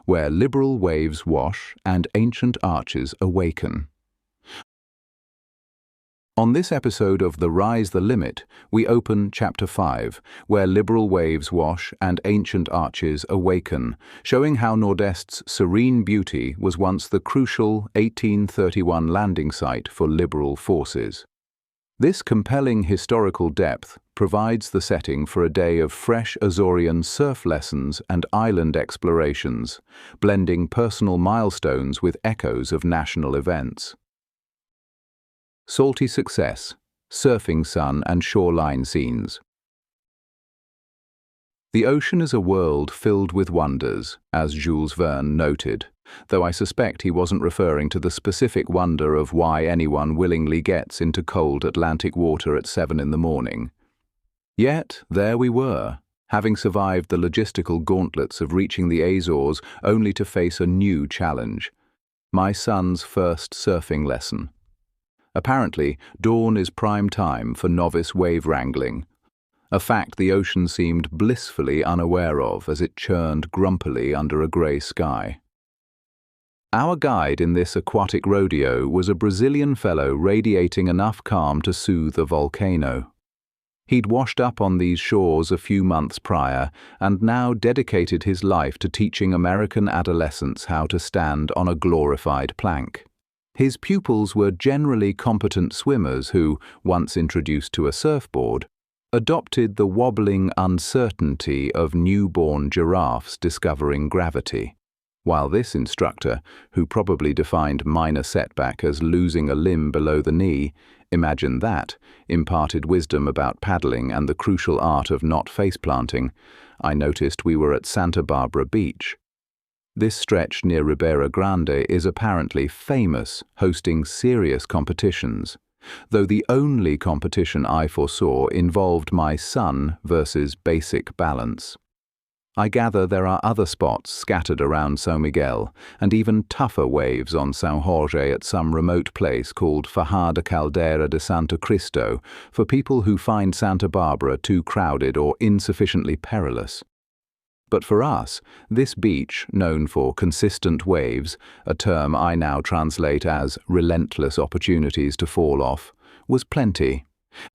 where liberal waves wash and ancient arches awaken. On this episode of The Rise the Limit, we open Chapter 5, where liberal waves wash and ancient arches awaken, showing how Nordest's serene beauty was once the crucial 1831 landing site for liberal forces. This compelling historical depth provides the setting for a day of fresh Azorean surf lessons and island explorations, blending personal milestones with echoes of national events. Salty success, surfing sun and shoreline scenes. The ocean is a world filled with wonders, as Jules Verne noted, though I suspect he wasn't referring to the specific wonder of why anyone willingly gets into cold Atlantic water at 7 in the morning. Yet, there we were, having survived the logistical gauntlets of reaching the Azores only to face a new challenge: my son's first surfing lesson. Apparently, dawn is prime time for novice wave wrangling, a fact the ocean seemed blissfully unaware of as it churned grumpily under a grey sky. Our guide in this aquatic rodeo was a Brazilian fellow radiating enough calm to soothe a volcano. He'd washed up on these shores a few months prior and now dedicated his life to teaching American adolescents how to stand on a glorified plank. His pupils were generally competent swimmers who, once introduced to a surfboard, adopted the wobbling uncertainty of newborn giraffes discovering gravity, while this instructor, who probably defined minor setback as losing a limb below the knee, imagine that, imparted wisdom about paddling and the crucial art of not face-planting. I noticed we were at Santa Barbara Beach. This stretch near Ribeira Grande is apparently famous, hosting serious competitions, though the only competition I foresaw involved my son versus basic balance. I gather there are other spots scattered around São Miguel, and even tougher waves on São Jorge at some remote place called Farra da Caldeira de Santo Cristo for people who find Santa Barbara too crowded or insufficiently perilous. But for us, this beach, known for consistent waves, a term I now translate as relentless opportunities to fall off, was plenty.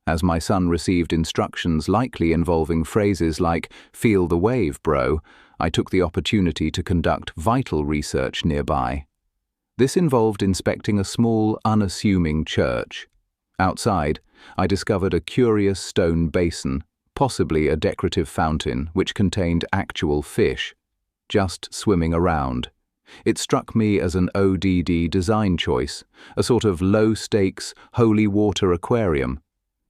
As my son received instructions likely involving phrases like, "Feel the wave, bro," I took the opportunity to conduct vital research nearby. This involved inspecting a small, unassuming church. Outside, I discovered a curious stone basin, possibly a decorative fountain which contained actual fish, just swimming around. It struck me as an ODD design choice, a sort of low-stakes, holy water aquarium.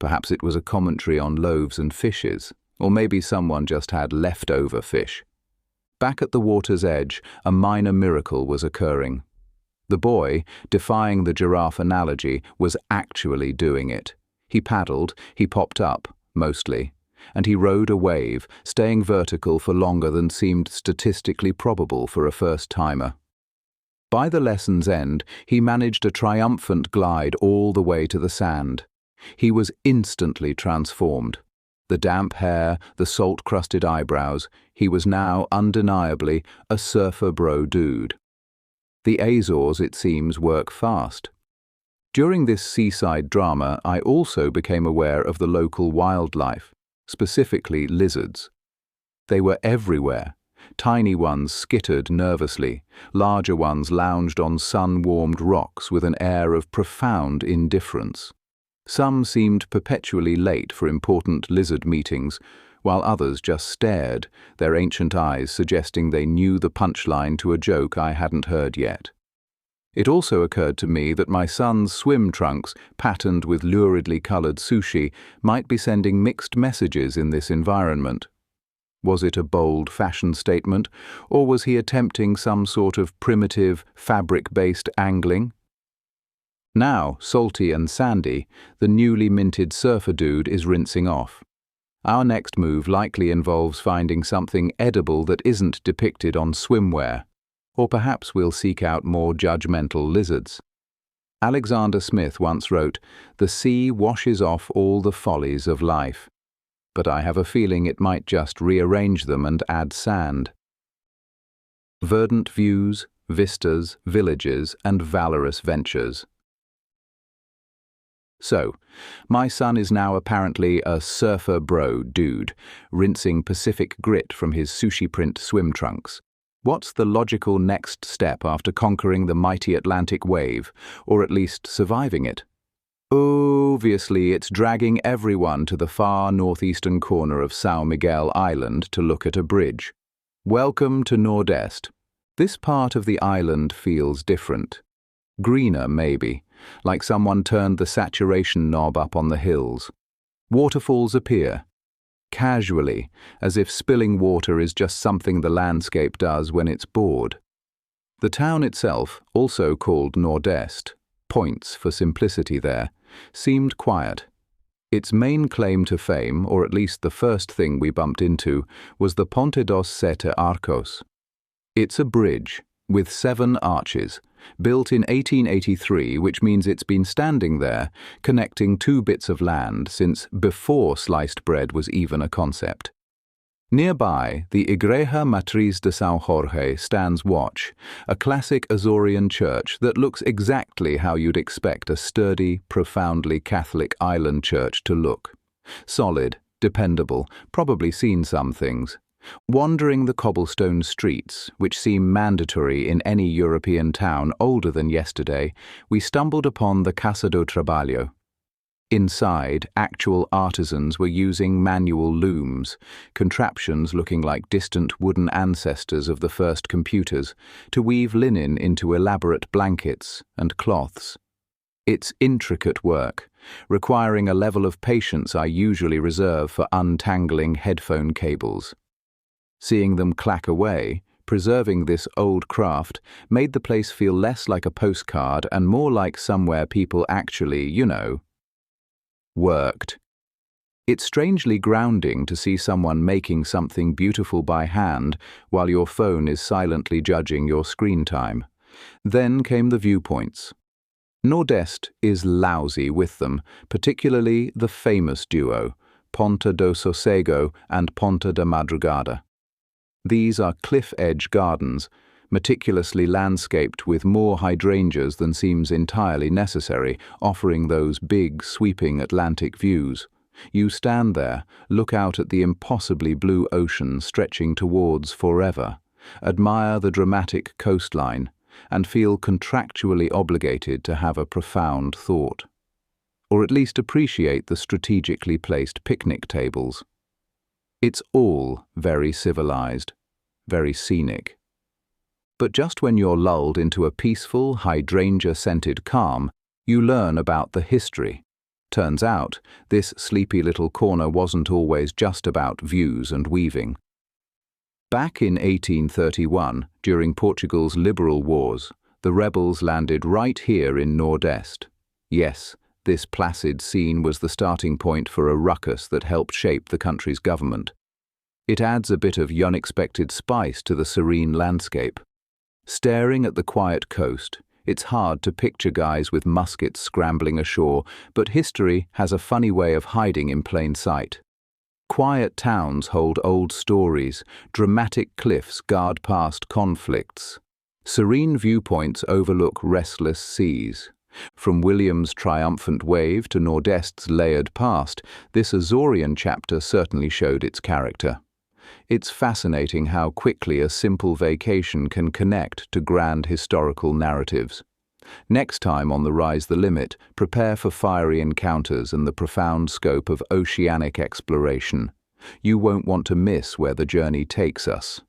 Perhaps it was a commentary on loaves and fishes, or maybe someone just had leftover fish. Back at the water's edge, a minor miracle was occurring. The boy, defying the giraffe analogy, was actually doing it. He paddled, he popped up, mostly, and he rode a wave, staying vertical for longer than seemed statistically probable for a first-timer. By the lesson's end, he managed a triumphant glide all the way to the sand. He was instantly transformed. The damp hair, the salt-crusted eyebrows, he was now undeniably a surfer bro dude. The Azores, it seems, work fast. During this seaside drama, I also became aware of the local wildlife, specifically lizards. They were everywhere. Tiny ones skittered nervously, larger ones lounged on sun-warmed rocks with an air of profound indifference. Some seemed perpetually late for important lizard meetings, while others just stared, their ancient eyes suggesting they knew the punchline to a joke I hadn't heard yet. It also occurred to me that my son's swim trunks, patterned with luridly colored sushi, might be sending mixed messages in this environment. Was it a bold fashion statement, or was he attempting some sort of primitive, fabric-based angling? Now, salty and sandy, the newly minted surfer dude is rinsing off. Our next move likely involves finding something edible that isn't depicted on swimwear. Or perhaps we'll seek out more judgmental lizards. Alexander Smith once wrote, "The sea washes off all the follies of life." But I have a feeling it might just rearrange them and add sand. Verdant views, vistas, villages, and valorous ventures. So, my son is now apparently a surfer bro dude, rinsing Pacific grit from his sushi print swim trunks. What's the logical next step after conquering the mighty Atlantic wave, or at least surviving it? Obviously, it's dragging everyone to the far northeastern corner of São Miguel Island to look at a bridge. Welcome to Nordeste. This part of the island feels different. Greener, maybe, like someone turned the saturation knob up on the hills. Waterfalls appear, casually, as if spilling water is just something the landscape does when it's bored. The town itself, also called Nordeste, points for simplicity there, seemed quiet. Its main claim to fame, or at least the first thing we bumped into, was the Ponte dos Sete Arcos. It's a bridge with 7 arches, built in 1883, which means it's been standing there, connecting 2 bits of land since before sliced bread was even a concept. Nearby, the Igreja Matriz de São Jorge stands watch, a classic Azorean church that looks exactly how you'd expect a sturdy, profoundly Catholic island church to look. Solid, dependable, probably seen some things. Wandering the cobblestone streets, which seem mandatory in any European town older than yesterday, we stumbled upon the Casa do Trabalho. Inside, actual artisans were using manual looms, contraptions looking like distant wooden ancestors of the first computers, to weave linen into elaborate blankets and cloths. It's intricate work, requiring a level of patience I usually reserve for untangling headphone cables. Seeing them clack away, preserving this old craft, made the place feel less like a postcard and more like somewhere people actually, worked. It's strangely grounding to see someone making something beautiful by hand while your phone is silently judging your screen time. Then came the viewpoints. Nordeste is lousy with them, particularly the famous duo, Ponta do Sossego and Ponta da Madrugada. These are cliff-edge gardens, meticulously landscaped with more hydrangeas than seems entirely necessary, offering those big, sweeping Atlantic views. You stand there, look out at the impossibly blue ocean stretching towards forever, admire the dramatic coastline, and feel contractually obligated to have a profound thought. Or at least appreciate the strategically placed picnic tables. It's all very civilized, very scenic. But just when you're lulled into a peaceful, hydrangea-scented calm, you learn about the history. Turns out, this sleepy little corner wasn't always just about views and weaving. Back in 1831, during Portugal's liberal wars, the rebels landed right here in Nordeste. Yes, this placid scene was the starting point for a ruckus that helped shape the country's government. It adds a bit of unexpected spice to the serene landscape. Staring at the quiet coast, it's hard to picture guys with muskets scrambling ashore, but history has a funny way of hiding in plain sight. Quiet towns hold old stories, dramatic cliffs guard past conflicts. Serene viewpoints overlook restless seas. From William's triumphant wave to Nordeste's layered past, this Azorean chapter certainly showed its character. It's fascinating how quickly a simple vacation can connect to grand historical narratives. Next time on The Rise the Limit, prepare for fiery encounters and the profound scope of oceanic exploration. You won't want to miss where the journey takes us.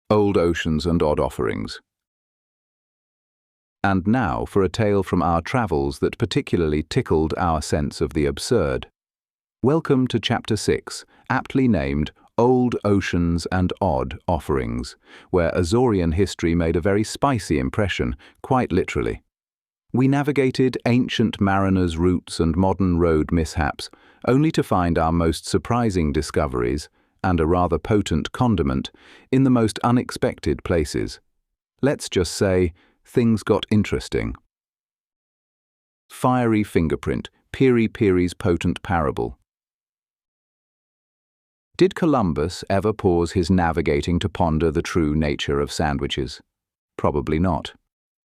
Old oceans and odd offerings. And now for a tale from our travels that particularly tickled our sense of the absurd. Welcome to Chapter 6, aptly named Old Oceans and Odd Offerings, where Azorean history made a very spicy impression, quite literally. We navigated ancient mariners' routes and modern road mishaps, only to find our most surprising discoveries, and a rather potent condiment, in the most unexpected places. Let's just say, things got interesting. Fiery fingerprint, Piri Piri's potent parable. Did Columbus ever pause his navigating to ponder the true nature of sandwiches? Probably not.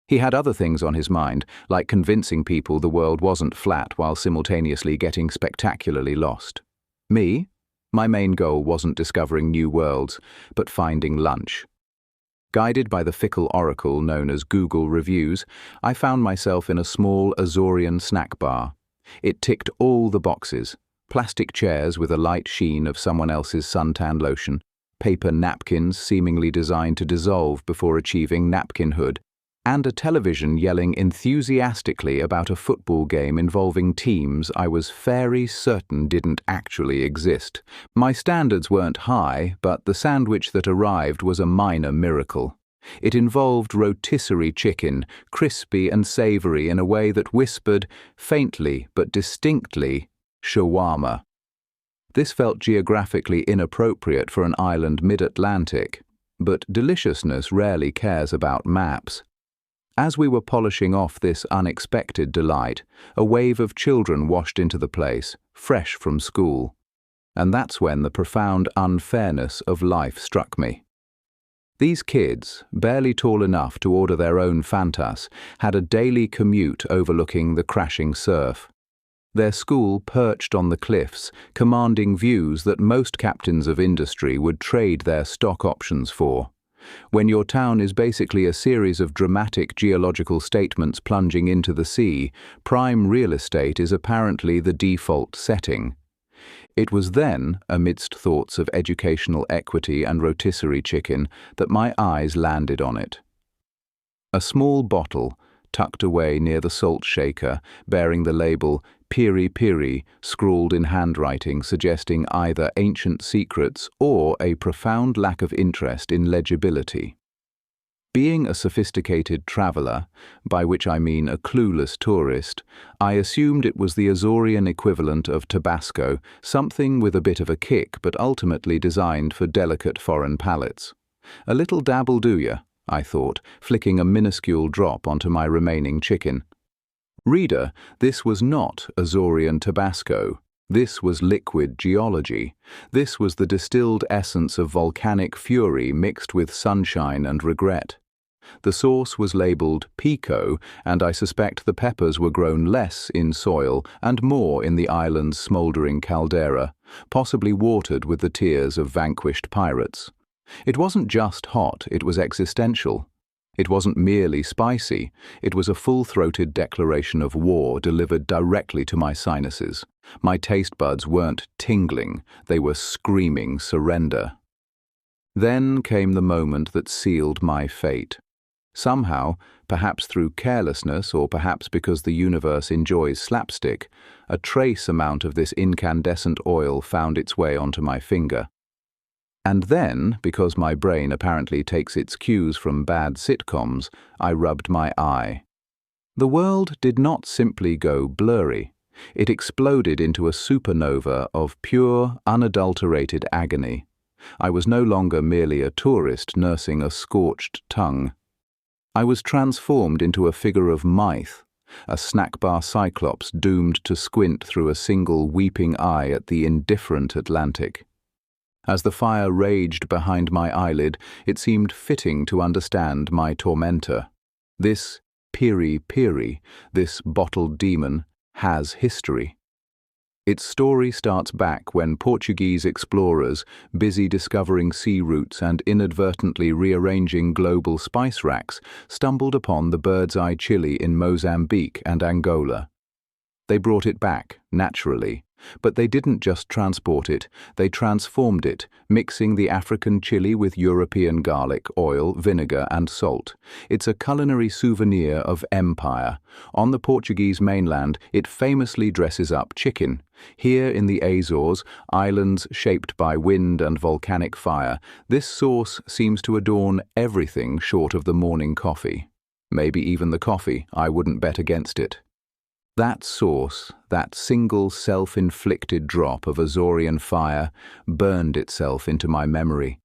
He had other things on his mind, like convincing people the world wasn't flat while simultaneously getting spectacularly lost. Me? My main goal wasn't discovering new worlds, but finding lunch. Guided by the fickle oracle known as Google Reviews, I found myself in a small Azorean snack bar. It ticked all the boxes: plastic chairs with a light sheen of someone else's suntan lotion, paper napkins seemingly designed to dissolve before achieving napkinhood, and a television yelling enthusiastically about a football game involving teams I was fairly certain didn't actually exist. My standards weren't high, but the sandwich that arrived was a minor miracle. It involved rotisserie chicken, crispy and savory in a way that whispered, faintly but distinctly, shawarma. This felt geographically inappropriate for an island mid-Atlantic, but deliciousness rarely cares about maps. As we were polishing off this unexpected delight, a wave of children washed into the place, fresh from school. And that's when the profound unfairness of life struck me. These kids, barely tall enough to order their own Fantas, had a daily commute overlooking the crashing surf. Their school perched on the cliffs, commanding views that most captains of industry would trade their stock options for. When your town is basically a series of dramatic geological statements plunging into the sea, prime real estate is apparently the default setting. It was then, amidst thoughts of educational equity and rotisserie chicken, that my eyes landed on it. A small bottle, tucked away near the salt shaker, bearing the label Piri Piri, scrawled in handwriting suggesting either ancient secrets or a profound lack of interest in legibility. Being a sophisticated traveller, by which I mean a clueless tourist, I assumed it was the Azorean equivalent of Tabasco, something with a bit of a kick but ultimately designed for delicate foreign palates. A little dabble do ya, I thought, flicking a minuscule drop onto my remaining chicken. Reader, this was not Azorean Tabasco. This was liquid geology. This was the distilled essence of volcanic fury mixed with sunshine and regret. The sauce was labelled pico, and I suspect the peppers were grown less in soil and more in the island's smouldering caldera, possibly watered with the tears of vanquished pirates. It wasn't just hot, it was existential. It wasn't merely spicy, it was a full-throated declaration of war delivered directly to my sinuses. My taste buds weren't tingling, they were screaming surrender. Then came the moment that sealed my fate. Somehow, perhaps through carelessness or perhaps because the universe enjoys slapstick, a trace amount of this incandescent oil found its way onto my finger. And then, because my brain apparently takes its cues from bad sitcoms, I rubbed my eye. The world did not simply go blurry. It exploded into a supernova of pure, unadulterated agony. I was no longer merely a tourist nursing a scorched tongue. I was transformed into a figure of myth, a snack bar cyclops doomed to squint through a single weeping eye at the indifferent Atlantic. As the fire raged behind my eyelid, it seemed fitting to understand my tormentor. This Piri Piri, this bottled demon, has history. Its story starts back when Portuguese explorers, busy discovering sea routes and inadvertently rearranging global spice racks, stumbled upon the bird's-eye chili in Mozambique and Angola. They brought it back, naturally. But they didn't just transport it, they transformed it, mixing the African chili with European garlic, oil, vinegar and salt. It's a culinary souvenir of empire. On the Portuguese mainland, it famously dresses up chicken. Here in the Azores, islands shaped by wind and volcanic fire, this sauce seems to adorn everything short of the morning coffee. Maybe even the coffee, I wouldn't bet against it. That sauce, that single self-inflicted drop of Azorean fire, burned itself into my memory.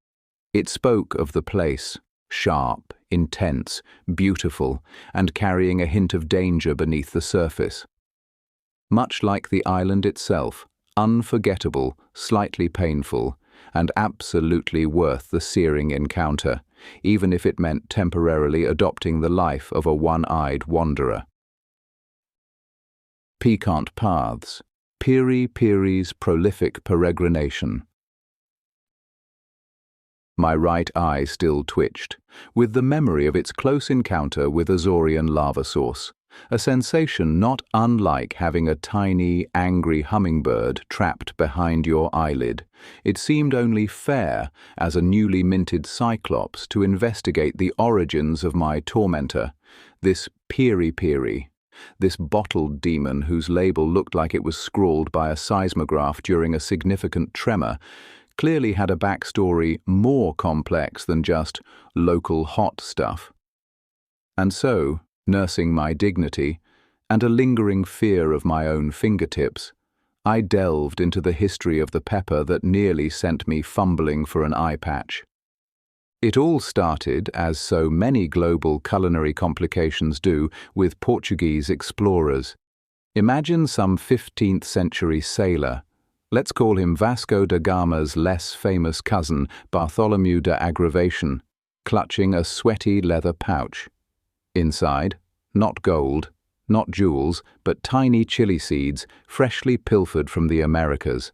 It spoke of the place, sharp, intense, beautiful, and carrying a hint of danger beneath the surface. Much like the island itself, unforgettable, slightly painful, and absolutely worth the searing encounter, even if it meant temporarily adopting the life of a one-eyed wanderer. Piquant paths. Piri Piri's prolific peregrination. My right eye still twitched, with the memory of its close encounter with Azorean lava source, a sensation not unlike having a tiny, angry hummingbird trapped behind your eyelid. It seemed only fair, as a newly minted cyclops, to investigate the origins of my tormentor, this Piri Piri, this bottled demon whose label looked like it was scrawled by a seismograph during a significant tremor, clearly had a backstory more complex than just local hot stuff. And so, nursing my dignity and a lingering fear of my own fingertips, I delved into the history of the pepper that nearly sent me fumbling for an eye patch. It all started, as so many global culinary complications do, with Portuguese explorers. Imagine some 15th century sailor, let's call him Vasco da Gama's less famous cousin, Bartholomew de Aggravation, clutching a sweaty leather pouch. Inside, not gold, not jewels, but tiny chili seeds, freshly pilfered from the Americas.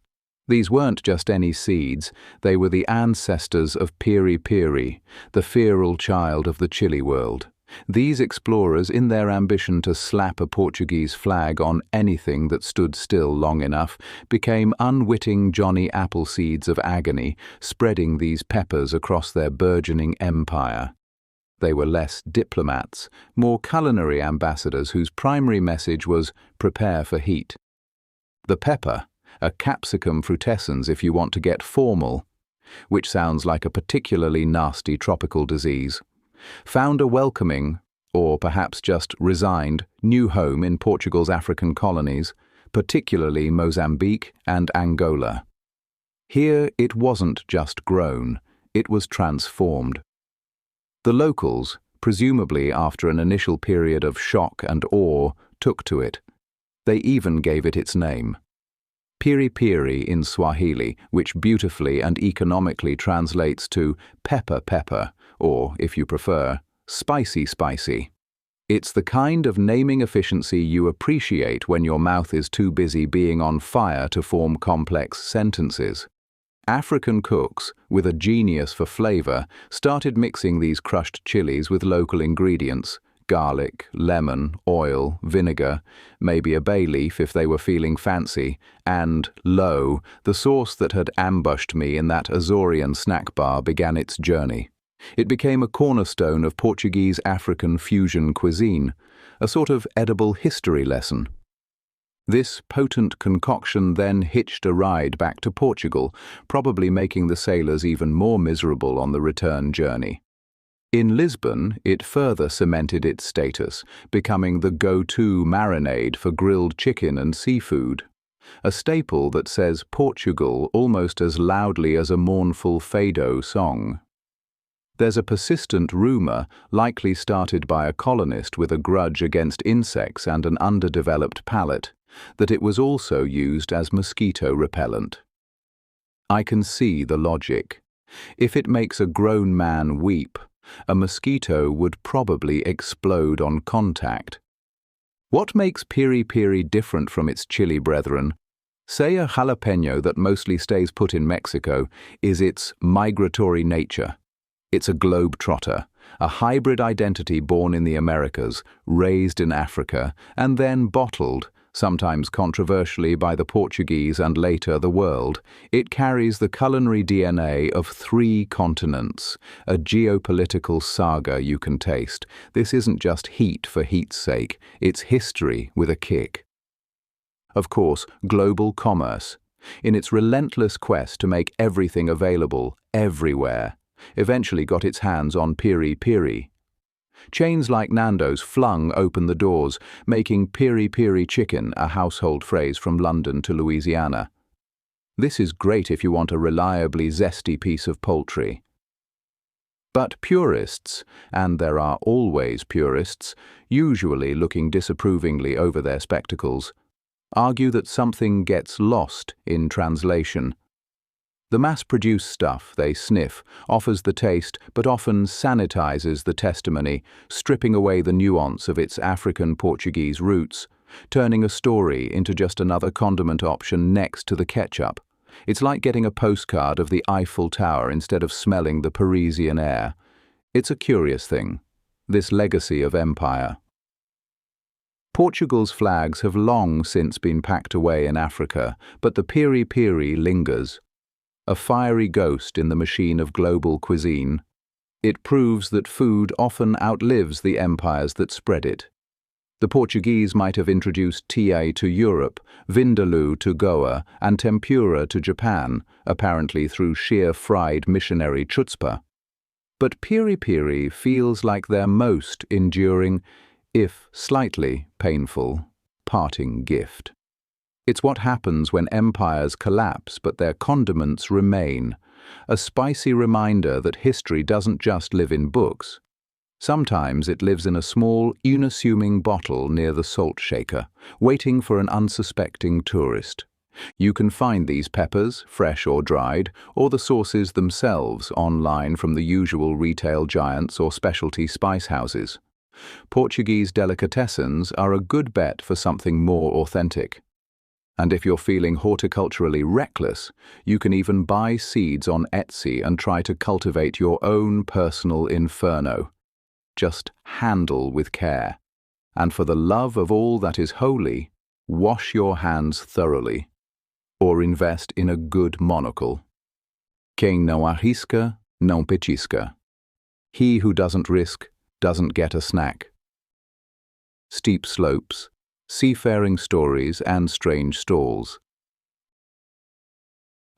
These weren't just any seeds, they were the ancestors of Piri Piri, the feral child of the chili world. These explorers, in their ambition to slap a Portuguese flag on anything that stood still long enough, became unwitting Johnny Appleseeds of agony, spreading these peppers across their burgeoning empire. They were less diplomats, more culinary ambassadors whose primary message was prepare for heat. The pepper, a capsicum frutescens if you want to get formal, which sounds like a particularly nasty tropical disease, found a welcoming, or perhaps just resigned, new home in Portugal's African colonies, particularly Mozambique and Angola. Here it wasn't just grown, it was transformed. The locals, presumably after an initial period of shock and awe, took to it. They even gave it its name. Piri Piri in Swahili, which beautifully and economically translates to pepper pepper, or, if you prefer, spicy spicy. It's the kind of naming efficiency you appreciate when your mouth is too busy being on fire to form complex sentences. African cooks, with a genius for flavor, started mixing these crushed chilies with local ingredients: garlic, lemon, oil, vinegar, maybe a bay leaf if they were feeling fancy, and, lo, the sauce that had ambushed me in that Azorean snack bar began its journey. It became a cornerstone of Portuguese African fusion cuisine, a sort of edible history lesson. This potent concoction then hitched a ride back to Portugal, probably making the sailors even more miserable on the return journey. In Lisbon, it further cemented its status, becoming the go-to marinade for grilled chicken and seafood, a staple that says Portugal almost as loudly as a mournful fado song. There's a persistent rumor, likely started by a colonist with a grudge against insects and an underdeveloped palate, that it was also used as mosquito repellent. I can see the logic. If it makes a grown man weep, a mosquito would probably explode on contact. What makes Piri Piri different from its chili brethren? Say a jalapeno that mostly stays put in Mexico is its migratory nature. It's a globe-trotter, a hybrid identity born in the Americas, raised in Africa, and then bottled, sometimes controversially by the Portuguese and later the world. It carries the culinary DNA of 3 continents, a geopolitical saga you can taste. This isn't just heat for heat's sake, it's history with a kick. Of course, global commerce, in its relentless quest to make everything available, everywhere, eventually got its hands on Piri Piri. Chains like Nando's flung open the doors, making Piri Piri chicken a household phrase from London to Louisiana. This is great if you want a reliably zesty piece of poultry. But purists, and there are always purists, usually looking disapprovingly over their spectacles, argue that something gets lost in translation. The mass-produced stuff they sniff offers the taste but often sanitizes the testimony, stripping away the nuance of its African Portuguese roots, turning a story into just another condiment option next to the ketchup. It's like getting a postcard of the Eiffel Tower instead of smelling the Parisian air. It's a curious thing, this legacy of empire. Portugal's flags have long since been packed away in Africa, but the piri-piri lingers. A fiery ghost in the machine of global cuisine. It proves that food often outlives the empires that spread it. The Portuguese might have introduced tea to Europe, vindaloo to Goa, and tempura to Japan, apparently through sheer fried missionary chutzpah. But piri-piri feels like their most enduring, if slightly painful, parting gift. It's what happens when empires collapse but their condiments remain, a spicy reminder that history doesn't just live in books. Sometimes it lives in a small, unassuming bottle near the salt shaker, waiting for an unsuspecting tourist. You can find these peppers, fresh or dried, or the sauces themselves online from the usual retail giants or specialty spice houses. Portuguese delicatessens are a good bet for something more authentic. And if you're feeling horticulturally reckless, you can even buy seeds on Etsy and try to cultivate your own personal inferno. Just handle with care. And for the love of all that is holy, wash your hands thoroughly. Or invest in a good monocle. Quem não arrisca, não petisca. He who doesn't risk, doesn't get a snack. Steep slopes, seafaring stories and strange stalls.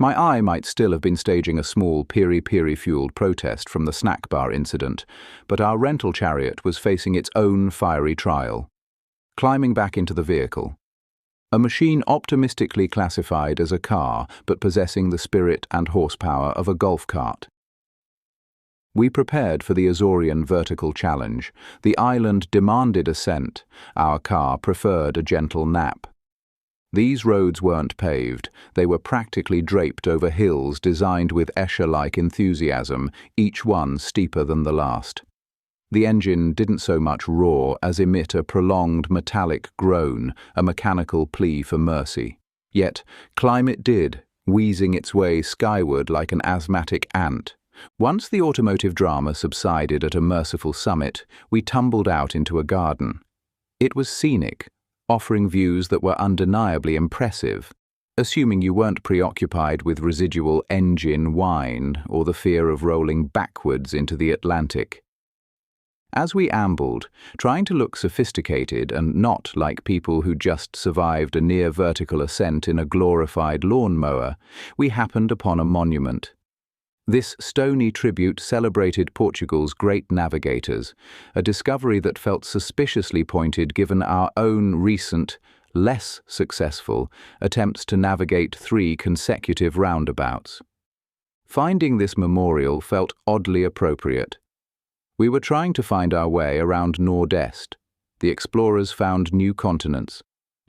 My eye might still have been staging a small piri-piri-fueled protest from the snack bar incident, but our rental chariot was facing its own fiery trial. Climbing back into the vehicle. A machine optimistically classified as a car, but possessing the spirit and horsepower of a golf cart. We prepared for the Azorean vertical challenge. The island demanded ascent. Our car preferred a gentle nap. These roads weren't paved. They were practically draped over hills designed with Escher-like enthusiasm, each one steeper than the last. The engine didn't so much roar as emit a prolonged metallic groan, a mechanical plea for mercy. Yet, climb it did, wheezing its way skyward like an asthmatic ant. Once the automotive drama subsided at a merciful summit, we tumbled out into a garden. It was scenic, offering views that were undeniably impressive, assuming you weren't preoccupied with residual engine whine or the fear of rolling backwards into the Atlantic. As we ambled, trying to look sophisticated and not like people who just survived a near-vertical ascent in a glorified lawnmower, we happened upon a monument. This stony tribute celebrated Portugal's great navigators, a discovery that felt suspiciously pointed given our own recent, less successful, attempts to navigate 3 consecutive roundabouts. Finding this memorial felt oddly appropriate. We were trying to find our way around Nordest. The explorers found new continents.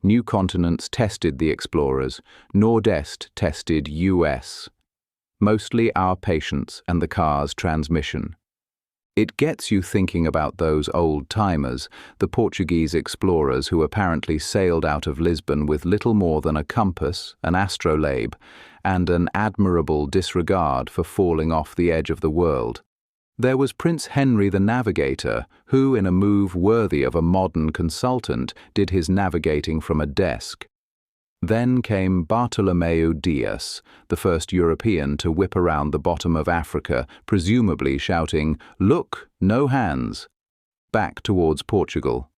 New continents tested the explorers. Nordest tested US. Mostly our patience and the car's transmission. It gets you thinking about those old-timers, the Portuguese explorers who apparently sailed out of Lisbon with little more than a compass, an astrolabe, and an admirable disregard for falling off the edge of the world. There was Prince Henry the Navigator, who, in a move worthy of a modern consultant, did his navigating from a desk. Then came Bartolomeu Dias, the first European to whip around the bottom of Africa, presumably shouting, "Look, no hands," back towards Portugal.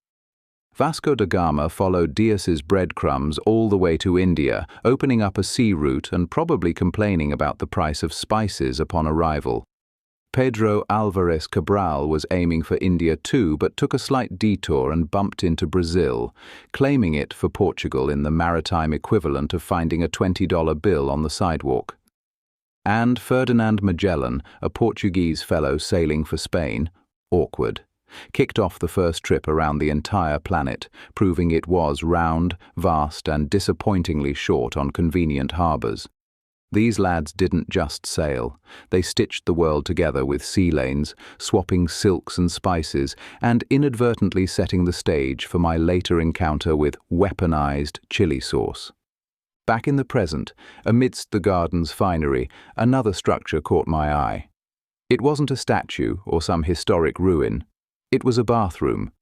Vasco da Gama followed Dias's breadcrumbs all the way to India, opening up a sea route and probably complaining about the price of spices upon arrival. Pedro Álvares Cabral was aiming for India too, but took a slight detour and bumped into Brazil, claiming it for Portugal in the maritime equivalent of finding a $20 bill on the sidewalk. And Ferdinand Magellan, a Portuguese fellow sailing for Spain, awkward, kicked off the first trip around the entire planet, proving it was round, vast, and disappointingly short on convenient harbours. These lads didn't just sail. They stitched the world together with sea lanes, swapping silks and spices, and inadvertently setting the stage for my later encounter with weaponized chili sauce. Back in the present, amidst the garden's finery, another structure caught my eye. It wasn't a statue or some historic ruin. It was a bathroom.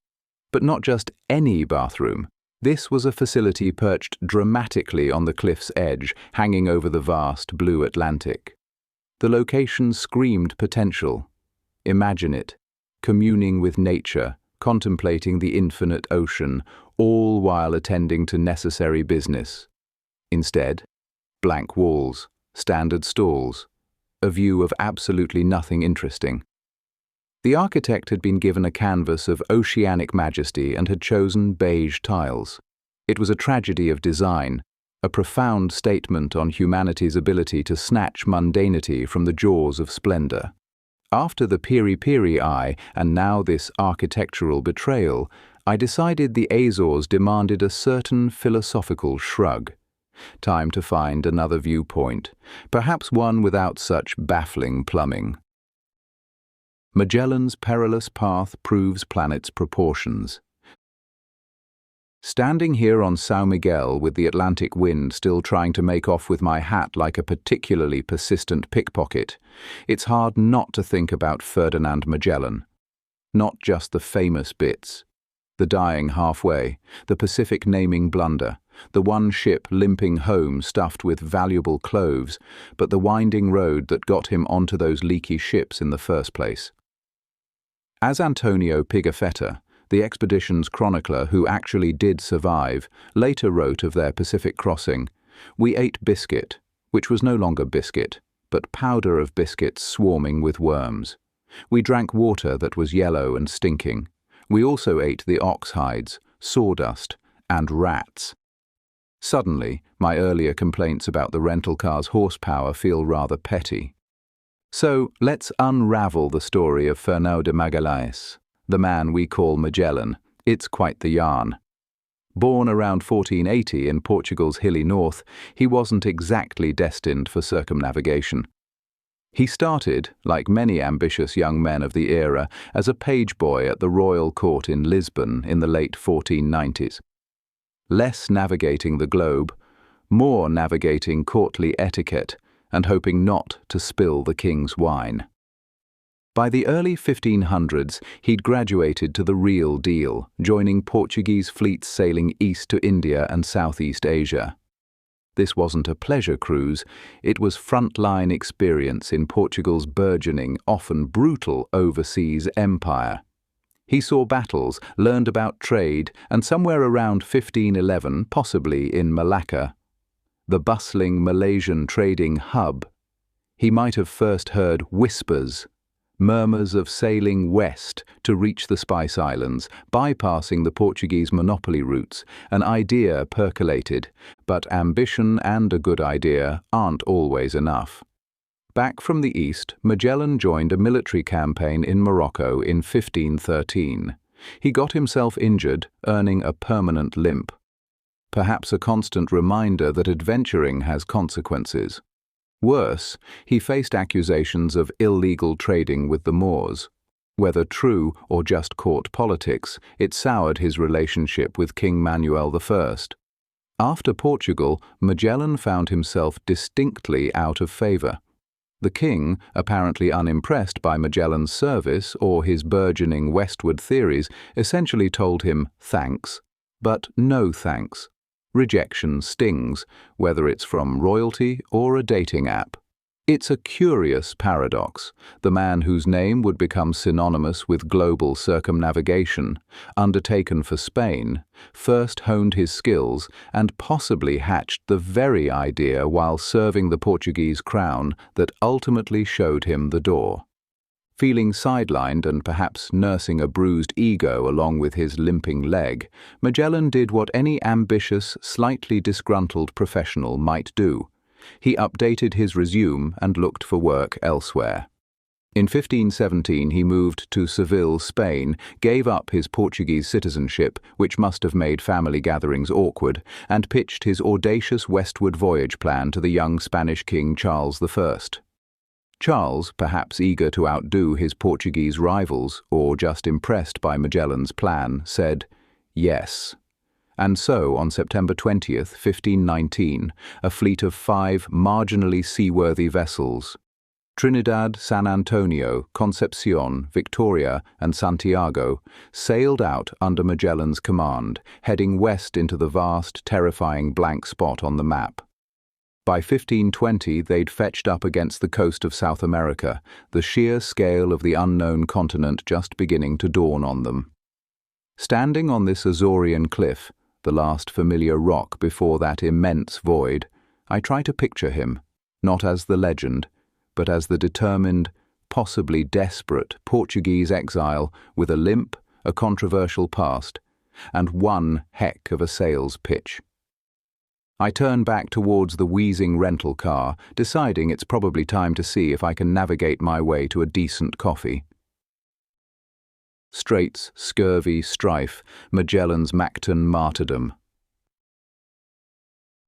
But not just any bathroom. This was a facility perched dramatically on the cliff's edge, hanging over the vast blue Atlantic. The location screamed potential. Imagine it, communing with nature, contemplating the infinite ocean, all while attending to necessary business. Instead, blank walls, standard stalls, a view of absolutely nothing interesting. The architect had been given a canvas of oceanic majesty and had chosen beige tiles. It was a tragedy of design, a profound statement on humanity's ability to snatch mundanity from the jaws of splendor. After the piri-piri eye and now this architectural betrayal, I decided the Azores demanded a certain philosophical shrug. Time to find another viewpoint, perhaps one without such baffling plumbing. Magellan's perilous path proves planet's proportions. Standing here on São Miguel with the Atlantic wind still trying to make off with my hat like a particularly persistent pickpocket, it's hard not to think about Ferdinand Magellan. Not just the famous bits. The dying halfway, the Pacific naming blunder, the one ship limping home stuffed with valuable cloves, but the winding road that got him onto those leaky ships in the first place. As Antonio Pigafetta, the expedition's chronicler who actually did survive, later wrote of their Pacific crossing, "We ate biscuit, which was no longer biscuit, but powder of biscuits swarming with worms. We drank water that was yellow and stinking. We also ate the ox hides, sawdust, and rats." Suddenly, my earlier complaints about the rental car's horsepower feel rather petty. So, let's unravel the story of Fernão de Magalhães, the man we call Magellan. It's quite the yarn. Born around 1480 in Portugal's hilly north, he wasn't exactly destined for circumnavigation. He started, like many ambitious young men of the era, as a page boy at the royal court in Lisbon in the late 1490s. Less navigating the globe, more navigating courtly etiquette, and hoping not to spill the king's wine. By the early 1500s, he'd graduated to the real deal, joining Portuguese fleets sailing east to India and Southeast Asia. This wasn't a pleasure cruise, it was frontline experience in Portugal's burgeoning, often brutal overseas empire. He saw battles, learned about trade, and somewhere around 1511, possibly in Malacca, the bustling Malaysian trading hub, he might have first heard whispers, murmurs of sailing west to reach the Spice Islands, bypassing the Portuguese monopoly routes. An idea percolated, but ambition and a good idea aren't always enough. Back from the east, Magellan joined a military campaign in Morocco in 1513. He got himself injured, earning a permanent limp. Perhaps a constant reminder that adventuring has consequences. Worse, he faced accusations of illegal trading with the Moors. Whether true or just court politics, it soured his relationship with King Manuel I. After Portugal, Magellan found himself distinctly out of favor. The king, apparently unimpressed by Magellan's service or his burgeoning westward theories, essentially told him thanks, but no thanks. Rejection stings, whether it's from royalty or a dating app. It's a curious paradox. The man whose name would become synonymous with global circumnavigation, undertaken for Spain, first honed his skills and possibly hatched the very idea while serving the Portuguese crown that ultimately showed him the door. Feeling sidelined and perhaps nursing a bruised ego along with his limping leg, Magellan did what any ambitious, slightly disgruntled professional might do. He updated his resume and looked for work elsewhere. In 1517 he moved to Seville, Spain, gave up his Portuguese citizenship, which must have made family gatherings awkward, and pitched his audacious westward voyage plan to the young Spanish king Charles I. Charles, perhaps eager to outdo his Portuguese rivals, or just impressed by Magellan's plan, said yes. And so, on September 20th, 1519, a fleet of 5 marginally seaworthy vessels, Trinidad, San Antonio, Concepcion, Victoria, and Santiago, sailed out under Magellan's command, heading west into the vast, terrifying blank spot on the map. By 1520, they'd fetched up against the coast of South America, the sheer scale of the unknown continent just beginning to dawn on them. Standing on this Azorean cliff, the last familiar rock before that immense void, I try to picture him, not as the legend, but as the determined, possibly desperate Portuguese exile with a limp, a controversial past, and one heck of a sales pitch. I turn back towards the wheezing rental car, deciding it's probably time to see if I can navigate my way to a decent coffee. Straits, scurvy, strife, Magellan's Mactan martyrdom.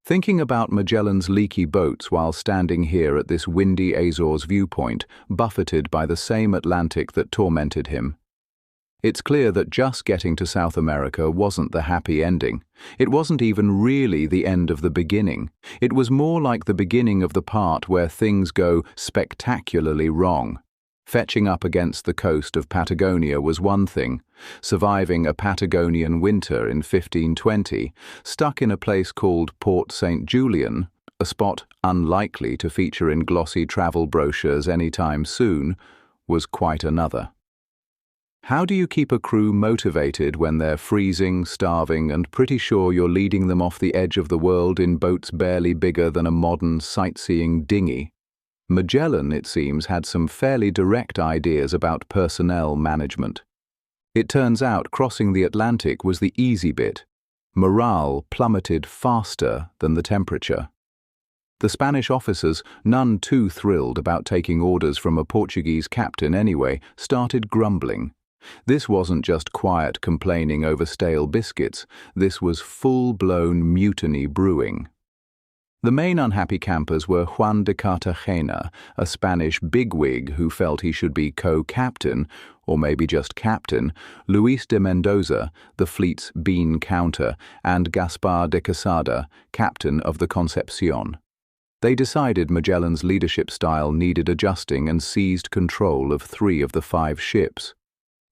Thinking about Magellan's leaky boats while standing here at this windy Azores viewpoint, buffeted by the same Atlantic that tormented him, it's clear that just getting to South America wasn't the happy ending. It wasn't even really the end of the beginning. It was more like the beginning of the part where things go spectacularly wrong. Fetching up against the coast of Patagonia was one thing. Surviving a Patagonian winter in 1520, stuck in a place called Port St. Julian, a spot unlikely to feature in glossy travel brochures anytime soon, was quite another. How do you keep a crew motivated when they're freezing, starving, and pretty sure you're leading them off the edge of the world in boats barely bigger than a modern sightseeing dinghy? Magellan, it seems, had some fairly direct ideas about personnel management. It turns out crossing the Atlantic was the easy bit. Morale plummeted faster than the temperature. The Spanish officers, none too thrilled about taking orders from a Portuguese captain anyway, started grumbling. This wasn't just quiet complaining over stale biscuits, this was full-blown mutiny brewing. The main unhappy campers were Juan de Cartagena, a Spanish bigwig who felt he should be co-captain, or maybe just captain, Luis de Mendoza, the fleet's bean counter, and Gaspar de Quesada, captain of the Concepcion. They decided Magellan's leadership style needed adjusting and seized control of 3 of the 5 ships.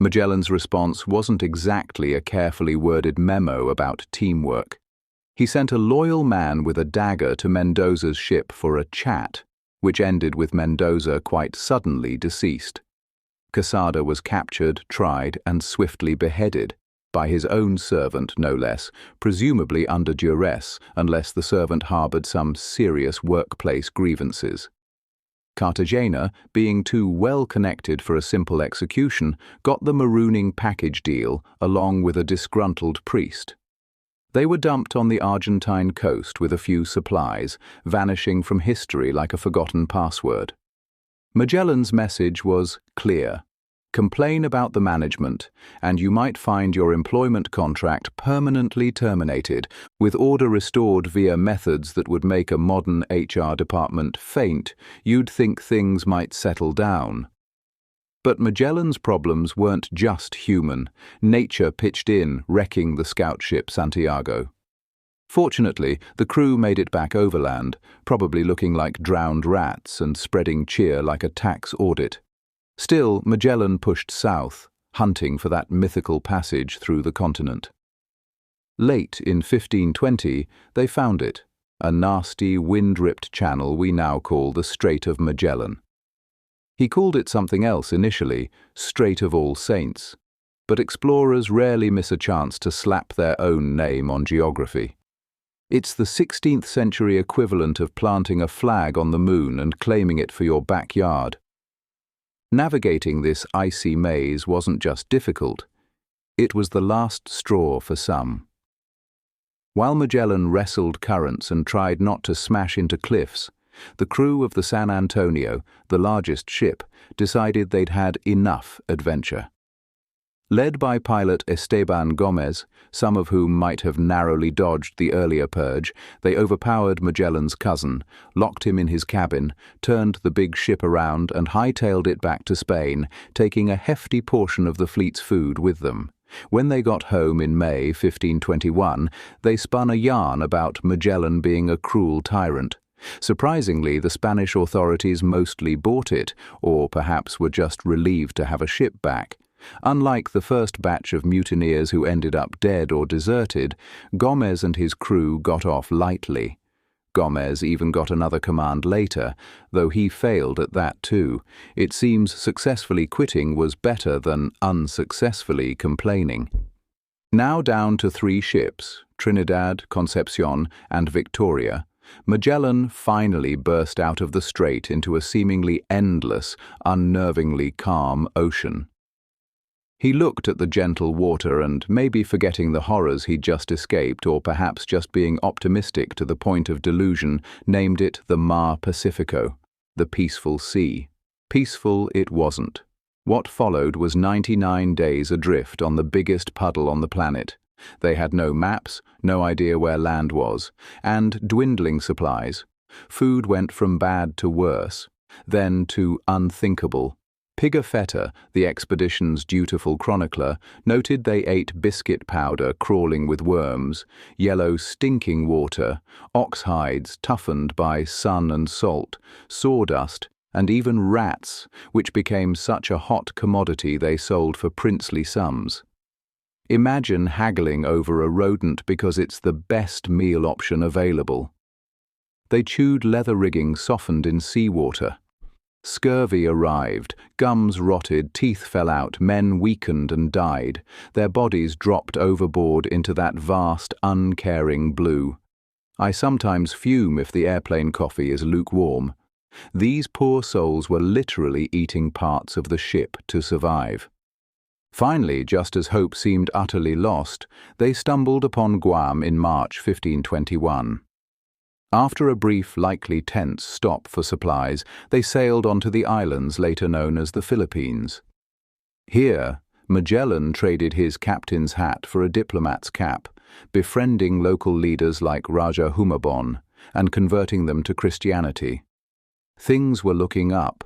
Magellan's response wasn't exactly a carefully worded memo about teamwork. He sent a loyal man with a dagger to Mendoza's ship for a chat, which ended with Mendoza quite suddenly deceased. Quesada was captured, tried, and swiftly beheaded, by his own servant no less, presumably under duress, unless the servant harbored some serious workplace grievances. Cartagena, being too well connected for a simple execution, got the marooning package deal along with a disgruntled priest. They were dumped on the Argentine coast with a few supplies, vanishing from history like a forgotten password. Magellan's message was clear. Complain about the management, and you might find your employment contract permanently terminated, with order restored via methods that would make a modern HR department faint. You'd think things might settle down. But Magellan's problems weren't just human. Nature pitched in, wrecking the scout ship Santiago. Fortunately, the crew made it back overland, probably looking like drowned rats and spreading cheer like a tax audit. Still, Magellan pushed south, hunting for that mythical passage through the continent. Late in 1520, they found it, a nasty, wind-ripped channel we now call the Strait of Magellan. He called it something else initially, Strait of All Saints, but explorers rarely miss a chance to slap their own name on geography. It's the 16th century equivalent of planting a flag on the moon and claiming it for your backyard. Navigating this icy maze wasn't just difficult, it was the last straw for some. While Magellan wrestled currents and tried not to smash into cliffs, The crew of the San Antonio, the largest ship, decided they'd had enough adventure. Led by pilot Esteban Gomez, some of whom might have narrowly dodged the earlier purge, they overpowered Magellan's cousin, locked him in his cabin, turned the big ship around and hightailed it back to Spain, taking a hefty portion of the fleet's food with them. When they got home in May 1521, they spun a yarn about Magellan being a cruel tyrant. Surprisingly, the Spanish authorities mostly bought it, or perhaps were just relieved to have a ship back. Unlike the first batch of mutineers who ended up dead or deserted, Gomez and his crew got off lightly. Gomez even got another command later, though he failed at that too. It seems successfully quitting was better than unsuccessfully complaining. Now down to 3 ships, Trinidad, Concepcion, and Victoria, Magellan finally burst out of the strait into a seemingly endless, unnervingly calm ocean. He looked at the gentle water and, maybe forgetting the horrors he'd just escaped or perhaps just being optimistic to the point of delusion, named it the Mar Pacifico, the peaceful sea. Peaceful it wasn't. What followed was 99 days adrift on the biggest puddle on the planet. They had no maps, no idea where land was, and dwindling supplies. Food went from bad to worse, then to unthinkable. Pigafetta, the expedition's dutiful chronicler, noted they ate biscuit powder crawling with worms, yellow stinking water, ox hides toughened by sun and salt, sawdust, and even rats, which became such a hot commodity they sold for princely sums. Imagine haggling over a rodent because it's the best meal option available. They chewed leather rigging softened in seawater. Scurvy arrived, gums rotted, teeth fell out, men weakened and died. Their bodies dropped overboard into that vast, uncaring blue. I sometimes fume if the airplane coffee is lukewarm. These poor souls were literally eating parts of the ship to survive. Finally, just as hope seemed utterly lost, they stumbled upon Guam in March 1521. After a brief, likely tense stop for supplies, they sailed onto the islands later known as the Philippines. Here, Magellan traded his captain's hat for a diplomat's cap, befriending local leaders like Raja Humabon and converting them to Christianity. Things were looking up.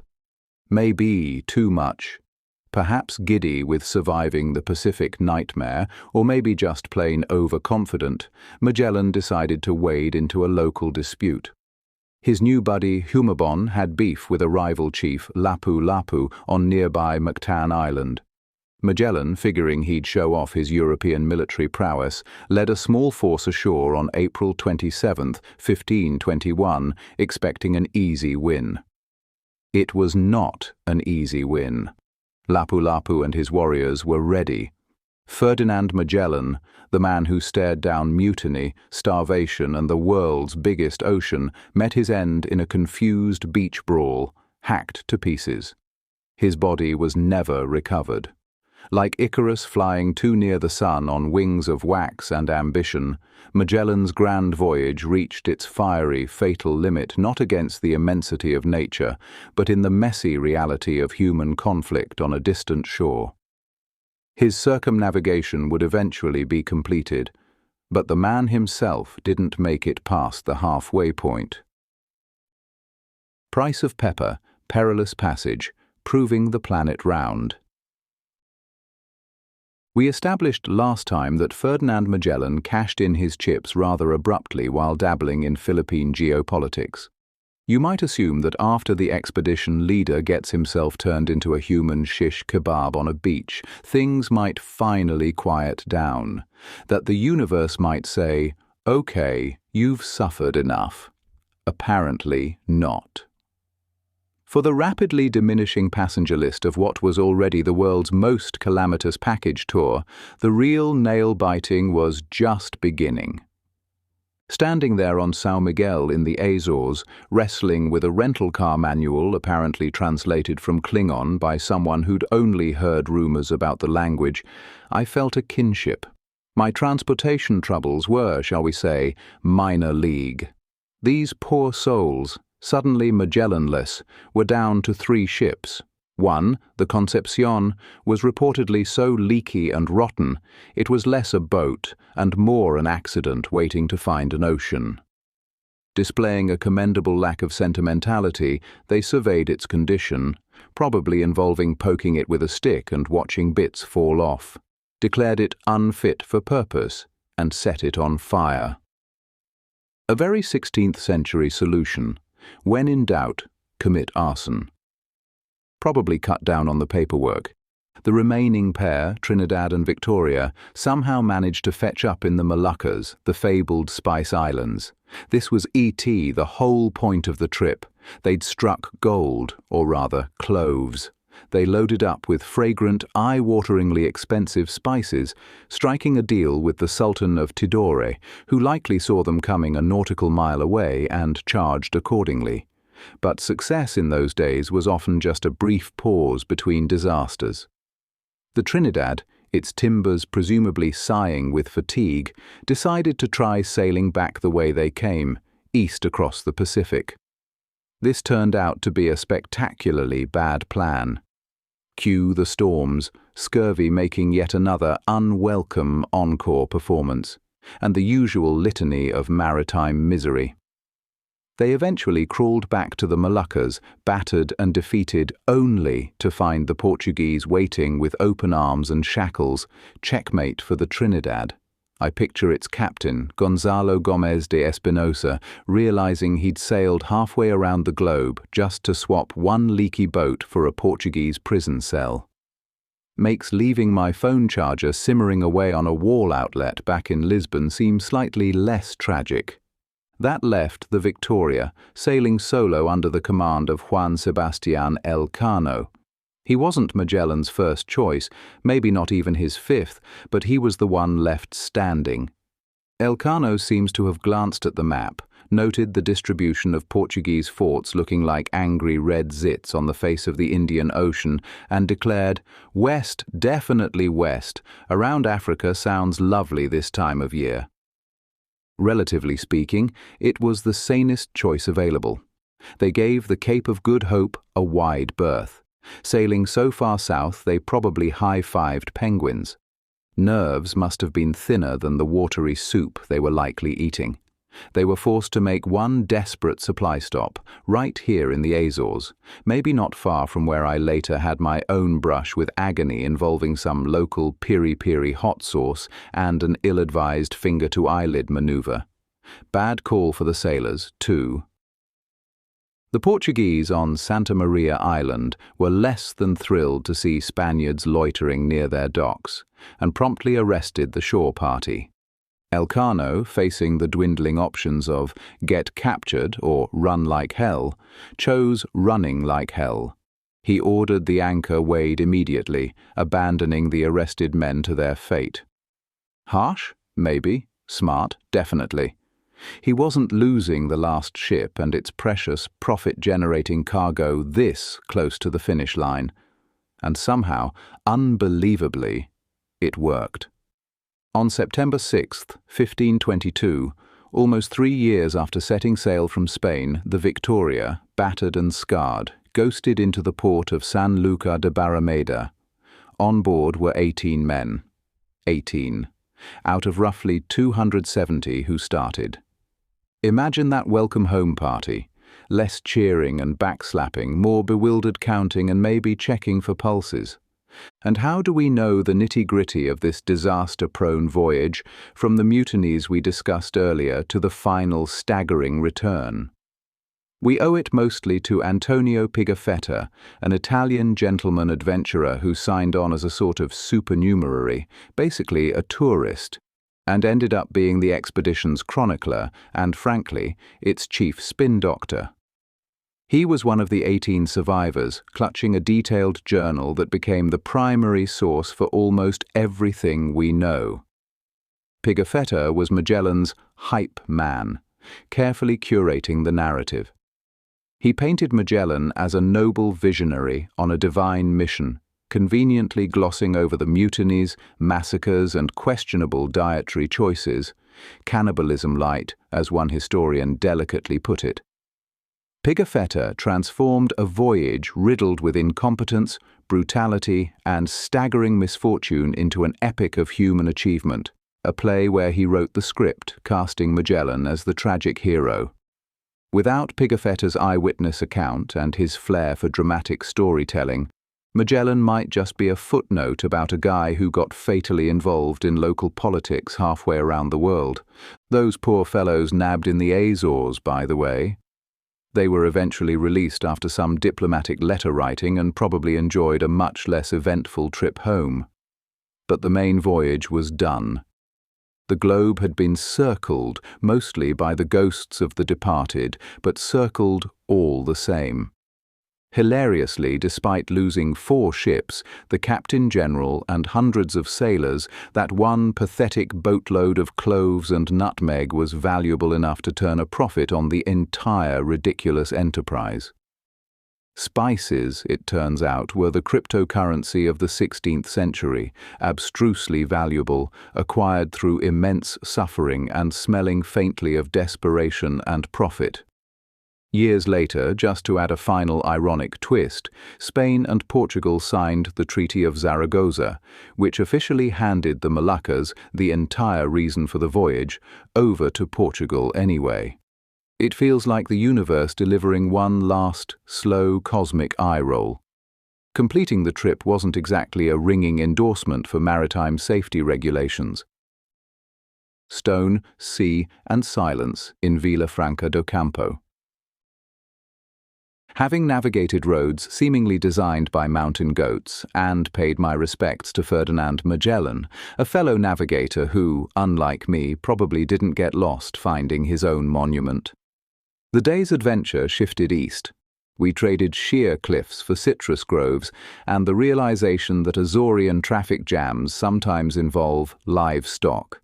Maybe too much. Perhaps giddy with surviving the Pacific nightmare, or maybe just plain overconfident, Magellan decided to wade into a local dispute. His new buddy Humabon had beef with a rival chief, Lapu-Lapu, on nearby Mactan Island. Magellan, figuring he'd show off his European military prowess, led a small force ashore on April 27, 1521, expecting an easy win. It was not an easy win. Lapu-Lapu and his warriors were ready. Ferdinand Magellan, the man who stared down mutiny, starvation, and the world's biggest ocean, met his end in a confused beach brawl, hacked to pieces. His body was never recovered. Like Icarus flying too near the sun on wings of wax and ambition, Magellan's grand voyage reached its fiery, fatal limit not against the immensity of nature, but in the messy reality of human conflict on a distant shore. His circumnavigation would eventually be completed, but the man himself didn't make it past the halfway point. Price of Pepper, Perilous Passage, Proving the Planet Round. We established last time that Ferdinand Magellan cashed in his chips rather abruptly while dabbling in Philippine geopolitics. You might assume that after the expedition leader gets himself turned into a human shish kebab on a beach, things might finally quiet down, that the universe might say, "Okay, you've suffered enough." Apparently not. For the rapidly diminishing passenger list of what was already the world's most calamitous package tour, the real nail-biting was just beginning. Standing there on São Miguel in the Azores, wrestling with a rental car manual apparently translated from Klingon by someone who'd only heard rumors about the language, I felt a kinship. My transportation troubles were, shall we say, minor league. These poor souls, Suddenly Magellanless, were down to 3 ships. One, the Concepcion, was reportedly so leaky and rotten it was less a boat and more an accident waiting to find an ocean. Displaying a commendable lack of sentimentality, they surveyed its condition, probably involving poking it with a stick and watching bits fall off, declared it unfit for purpose, and set it on fire. A very 16th century solution. When in doubt, commit arson. Probably cut down on the paperwork. The remaining pair, Trinidad and Victoria, somehow managed to fetch up in the Moluccas, the fabled Spice Islands. This was E.T., the whole point of the trip. They'd struck gold, or rather, cloves. They loaded up with fragrant, eye-wateringly expensive spices, striking a deal with the Sultan of Tidore, who likely saw them coming a nautical mile away and charged accordingly. But success in those days was often just a brief pause between disasters. The Trinidad, its timbers presumably sighing with fatigue, decided to try sailing back the way they came, east across the Pacific. This turned out to be a spectacularly bad plan. Cue the storms, scurvy making yet another unwelcome encore performance, and the usual litany of maritime misery. They eventually crawled back to the Moluccas, battered and defeated, only to find the Portuguese waiting with open arms and shackles, checkmate for the Trinidad. I picture its captain, Gonzalo Gomez de Espinosa, realizing he'd sailed halfway around the globe just to swap one leaky boat for a Portuguese prison cell. Makes leaving my phone charger simmering away on a wall outlet back in Lisbon seem slightly less tragic. That left the Victoria, sailing solo under the command of Juan Sebastián Elcano. He wasn't Magellan's first choice, maybe not even his 5th, but he was the one left standing. Elcano seems to have glanced at the map, noted the distribution of Portuguese forts looking like angry red zits on the face of the Indian Ocean, and declared, "West, definitely west. Around Africa sounds lovely this time of year." Relatively speaking, it was the sanest choice available. They gave the Cape of Good Hope a wide berth. Sailing so far south, they probably high-fived penguins. Nerves must have been thinner than the watery soup they were likely eating. They were forced to make one desperate supply stop, right here in the Azores, maybe not far from where I later had my own brush with agony involving some local piri-piri hot sauce and an ill-advised finger-to-eyelid maneuver. Bad call for the sailors, too. The Portuguese on Santa Maria Island were less than thrilled to see Spaniards loitering near their docks, and promptly arrested the shore party. Elcano, facing the dwindling options of get captured or run like hell, chose running like hell. He ordered the anchor weighed immediately, abandoning the arrested men to their fate. Harsh? Maybe. Smart? Definitely. He wasn't losing the last ship and its precious, profit-generating cargo this close to the finish line. And somehow, unbelievably, it worked. On September 6, 1522, almost 3 years after setting sail from Spain, the Victoria, battered and scarred, ghosted into the port of San Lucar de Barrameda. On board were 18 men. 18. Out of roughly 270 who started. Imagine that welcome home party. Less cheering and backslapping, more bewildered counting and maybe checking for pulses. And how do we know the nitty-gritty of this disaster-prone voyage from the mutinies we discussed earlier to the final staggering return? We owe it mostly to Antonio Pigafetta, an Italian gentleman adventurer who signed on as a sort of supernumerary, basically a tourist, and ended up being the expedition's chronicler and, frankly, its chief spin doctor. He was one of the 18 survivors, clutching a detailed journal that became the primary source for almost everything we know. Pigafetta was Magellan's hype man, carefully curating the narrative. He painted Magellan as a noble visionary on a divine mission, conveniently glossing over the mutinies, massacres, and questionable dietary choices, cannibalism light, as one historian delicately put it. Pigafetta transformed a voyage riddled with incompetence, brutality, and staggering misfortune into an epic of human achievement, a play where he wrote the script, casting Magellan as the tragic hero. Without Pigafetta's eyewitness account and his flair for dramatic storytelling, Magellan might just be a footnote about a guy who got fatally involved in local politics halfway around the world. Those poor fellows nabbed in the Azores, by the way. They were eventually released after some diplomatic letter writing and probably enjoyed a much less eventful trip home. But the main voyage was done. The globe had been circled, mostly by the ghosts of the departed, but circled all the same. Hilariously, despite losing 4 ships, the Captain General and hundreds of sailors, that one pathetic boatload of cloves and nutmeg was valuable enough to turn a profit on the entire ridiculous enterprise. Spices, it turns out, were the cryptocurrency of the 16th century, abstrusely valuable, acquired through immense suffering and smelling faintly of desperation and profit. Years later, just to add a final ironic twist, Spain and Portugal signed the Treaty of Zaragoza, which officially handed the Moluccas, the entire reason for the voyage, over to Portugal anyway. It feels like the universe delivering one last, slow cosmic eye roll. Completing the trip wasn't exactly a ringing endorsement for maritime safety regulations. Stone, sea, and silence in Villafranca do Campo. Having navigated roads seemingly designed by mountain goats and paid my respects to Ferdinand Magellan, a fellow navigator who, unlike me, probably didn't get lost finding his own monument. The day's adventure shifted east. We traded sheer cliffs for citrus groves and the realization that Azorean traffic jams sometimes involve livestock.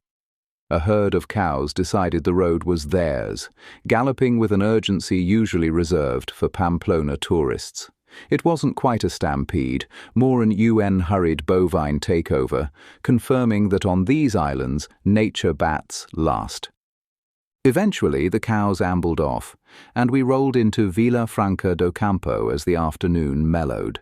A herd of cows decided the road was theirs, galloping with an urgency usually reserved for Pamplona tourists. It wasn't quite a stampede, more an UN-hurried bovine takeover, confirming that on these islands, nature bats last. Eventually, the cows ambled off, and we rolled into Villafranca do Campo as the afternoon mellowed.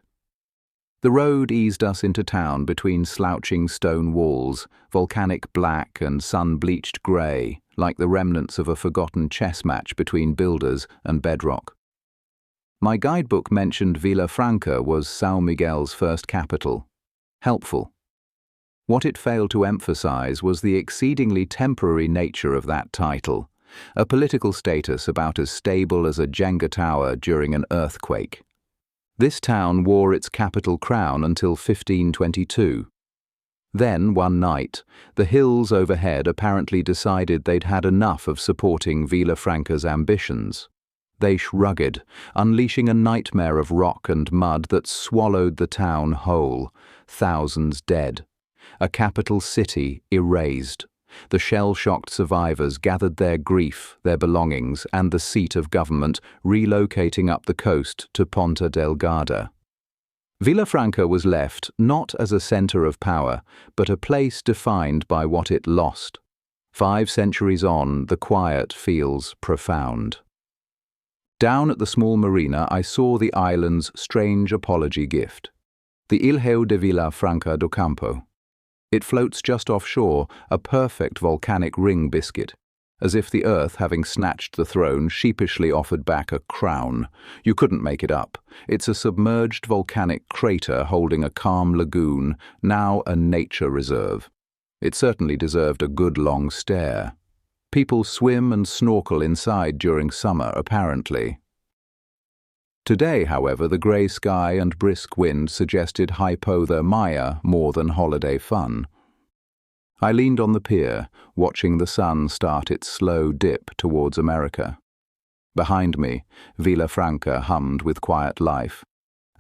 The road eased us into town between slouching stone walls, volcanic black and sun-bleached grey, like the remnants of a forgotten chess match between builders and bedrock. My guidebook mentioned Villafranca was São Miguel's first capital. Helpful. What it failed to emphasize was the exceedingly temporary nature of that title, a political status about as stable as a Jenga tower during an earthquake. This town wore its capital crown until 1522. Then, one night, the hills overhead apparently decided they'd had enough of supporting Villafranca's ambitions. They shrugged, unleashing a nightmare of rock and mud that swallowed the town whole, thousands dead. A capital city erased. The shell-shocked survivors gathered their grief, their belongings, and the seat of government, relocating up the coast to Ponta Delgada. Villafranca was left not as a center of power, but a place defined by what it lost. 5 centuries on, the quiet feels profound. Down at the small marina, I saw the island's strange apology gift, the Ilhéu de Villafranca do Campo. It floats just offshore, a perfect volcanic ring biscuit, as if the earth, having snatched the throne, sheepishly offered back a crown. You couldn't make it up. It's a submerged volcanic crater holding a calm lagoon, now a nature reserve. It certainly deserved a good long stare. People swim and snorkel inside during summer, apparently. Today, however, the grey sky and brisk wind suggested hypothermia more than holiday fun. I leaned on the pier, watching the sun start its slow dip towards America. Behind me, Villafranca hummed with quiet life.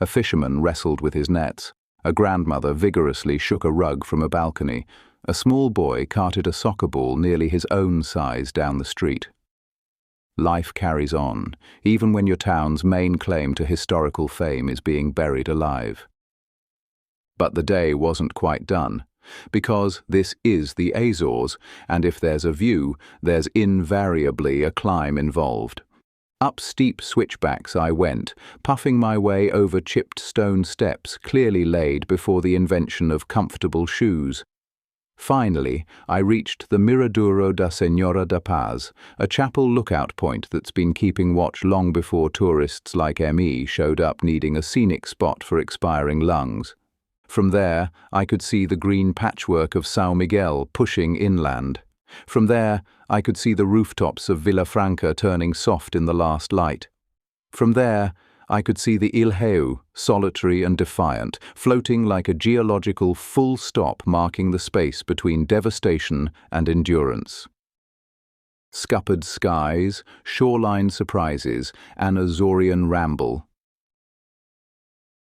A fisherman wrestled with his nets. A grandmother vigorously shook a rug from a balcony. A small boy carted a soccer ball nearly his own size down the street. Life carries on, even when your town's main claim to historical fame is being buried alive. But the day wasn't quite done, because this is the Azores, and if there's a view, there's invariably a climb involved. Up steep switchbacks I went, puffing my way over chipped stone steps clearly laid before the invention of comfortable shoes. Finally, I reached the Miraduro da Senhora da Paz, a chapel lookout point that's been keeping watch long before tourists like me showed up needing a scenic spot for expiring lungs. From there, I could see the green patchwork of São Miguel pushing inland. From there, I could see the rooftops of Villafranca turning soft in the last light. From there, I could see the Ilhéu, solitary and defiant, floating like a geological full stop marking the space between devastation and endurance. Scuppered skies, shoreline surprises, an Azorean ramble.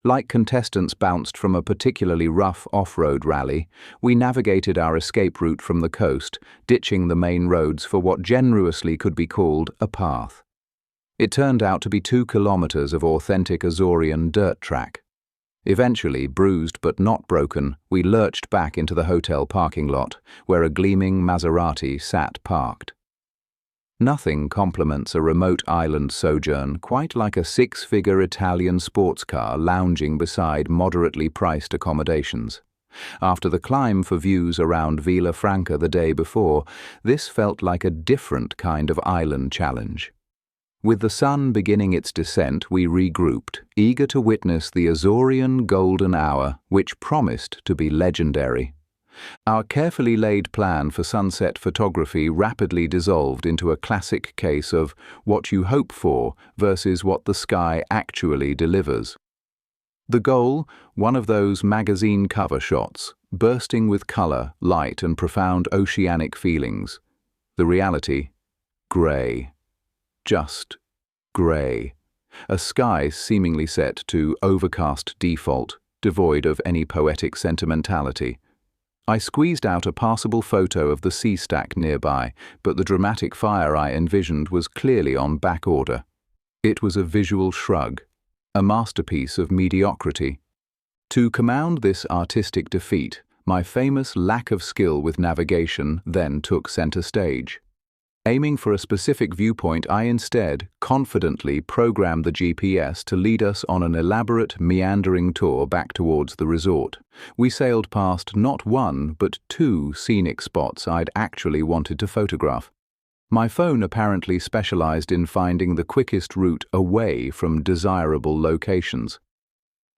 Like contestants bounced from a particularly rough off-road rally, we navigated our escape route from the coast, ditching the main roads for what generously could be called a path. It turned out to be 2 kilometers of authentic Azorean dirt track. Eventually, bruised but not broken, we lurched back into the hotel parking lot, where a gleaming Maserati sat parked. Nothing complements a remote island sojourn quite like a 6-figure Italian sports car lounging beside moderately priced accommodations. After the climb for views around Villafranca the day before, this felt like a different kind of island challenge. With the sun beginning its descent, we regrouped, eager to witness the Azorean golden hour, which promised to be legendary. Our carefully laid plan for sunset photography rapidly dissolved into a classic case of what you hope for versus what the sky actually delivers. The goal, one of those magazine cover shots, bursting with color, light, and profound oceanic feelings. The reality, grey. Just grey. A sky seemingly set to overcast default, devoid of any poetic sentimentality. I squeezed out a passable photo of the sea stack nearby, but the dramatic fire I envisioned was clearly on back order. It was a visual shrug, a masterpiece of mediocrity. To compound this artistic defeat, my famous lack of skill with navigation then took center stage. Aiming for a specific viewpoint, I instead confidently programmed the GPS to lead us on an elaborate, meandering tour back towards the resort. We sailed past not one, but 2 scenic spots I'd actually wanted to photograph. My phone apparently specialized in finding the quickest route away from desirable locations.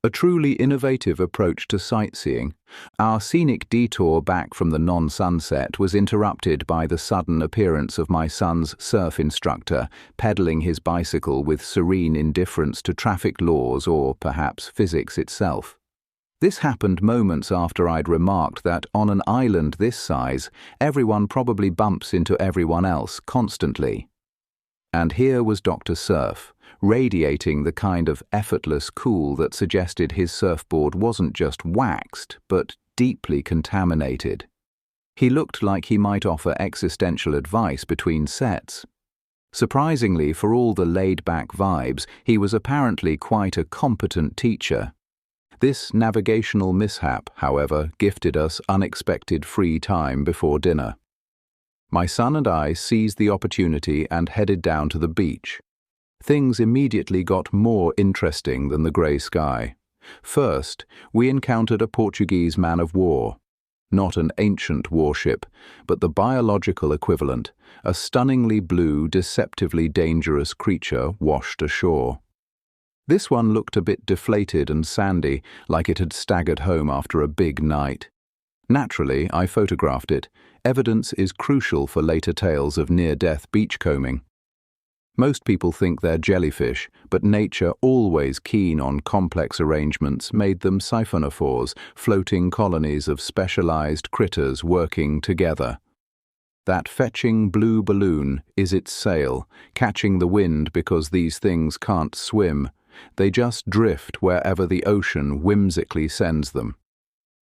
A truly innovative approach to sightseeing. Our scenic detour back from the non-sunset was interrupted by the sudden appearance of my son's surf instructor, pedaling his bicycle with serene indifference to traffic laws or perhaps physics itself. This happened moments after I'd remarked that on an island this size, everyone probably bumps into everyone else constantly. And here was Dr. Surf, radiating the kind of effortless cool that suggested his surfboard wasn't just waxed, but deeply contaminated. He looked like he might offer existential advice between sets. Surprisingly, for all the laid-back vibes, he was apparently quite a competent teacher. This navigational mishap, however, gifted us unexpected free time before dinner. My son and I seized the opportunity and headed down to the beach. Things immediately got more interesting than the grey sky. First, we encountered a Portuguese man-of-war. Not an ancient warship, but the biological equivalent, a stunningly blue, deceptively dangerous creature washed ashore. This one looked a bit deflated and sandy, like it had staggered home after a big night. Naturally, I photographed it. Evidence is crucial for later tales of near-death beachcombing. Most people think they're jellyfish, but nature, always keen on complex arrangements, made them siphonophores, floating colonies of specialized critters working together. That fetching blue balloon is its sail, catching the wind because these things can't swim. They just drift wherever the ocean whimsically sends them.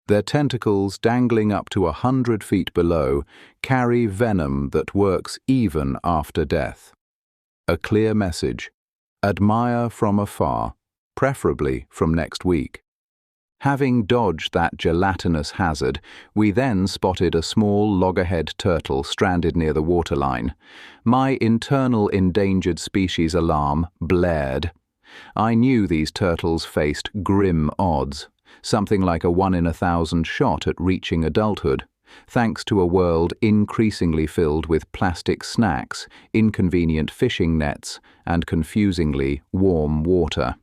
Their tentacles, dangling up to 100 feet below, carry venom that works even after death. A clear message: admire from afar, preferably from next week. Having dodged that gelatinous hazard, we then spotted a small loggerhead turtle stranded near the waterline. My internal endangered species alarm blared. I knew these turtles faced grim odds, something like a 1 in 1,000 shot at reaching adulthood, thanks to a world increasingly filled with plastic snacks, inconvenient fishing nets, and confusingly warm water.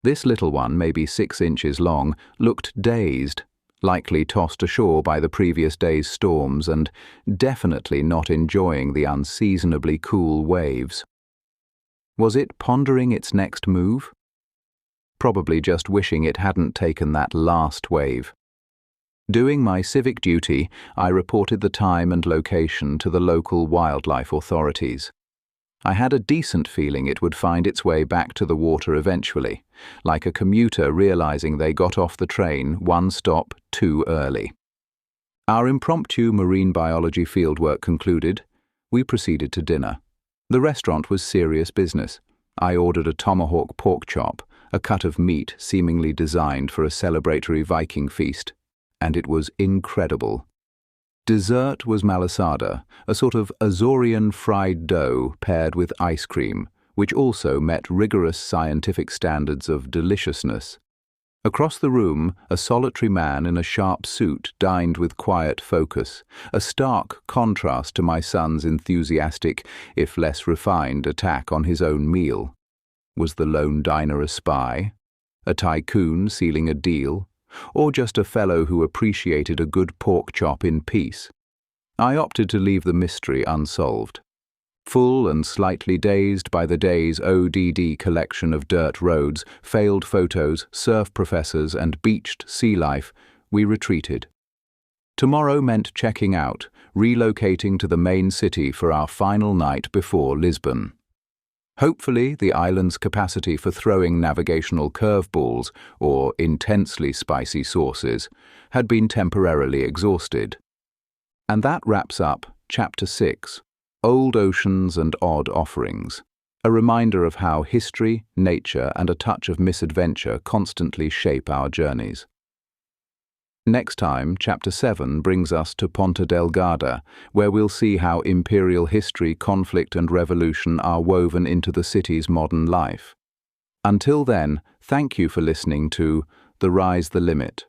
This little one, maybe 6 inches long, looked dazed, likely tossed ashore by the previous day's storms and definitely not enjoying the unseasonably cool waves. Was it pondering its next move? Probably just wishing it hadn't taken that last wave. Doing my civic duty, I reported the time and location to the local wildlife authorities. I had a decent feeling it would find its way back to the water eventually, like a commuter realizing they got off the train 1 stop too early. Our impromptu marine biology fieldwork concluded, we proceeded to dinner. The restaurant was serious business. I ordered a tomahawk pork chop, a cut of meat seemingly designed for a celebratory Viking feast, and it was incredible. Dessert was malasada, a sort of Azorean fried dough paired with ice cream, which also met rigorous scientific standards of deliciousness. Across the room, a solitary man in a sharp suit dined with quiet focus, a stark contrast to my son's enthusiastic, if less refined, attack on his own meal. Was the lone diner a spy? A tycoon sealing a deal? Or just a fellow who appreciated a good pork chop in peace? I opted to leave the mystery unsolved. Full and slightly dazed by the day's ODD collection of dirt roads, failed photos, surf professors, and beached sea life, we retreated. Tomorrow meant checking out, relocating to the main city for our final night before Lisbon. Hopefully, the island's capacity for throwing navigational curveballs, or intensely spicy sauces, had been temporarily exhausted. And that wraps up Chapter 6, Old Oceans and Odd Offerings, a reminder of how history, nature, and a touch of misadventure constantly shape our journeys. Next time, Chapter 7 brings us to Ponta Delgada, where we'll see how imperial history, conflict, and revolution are woven into the city's modern life. Until then, thank you for listening to The Rise the Limit.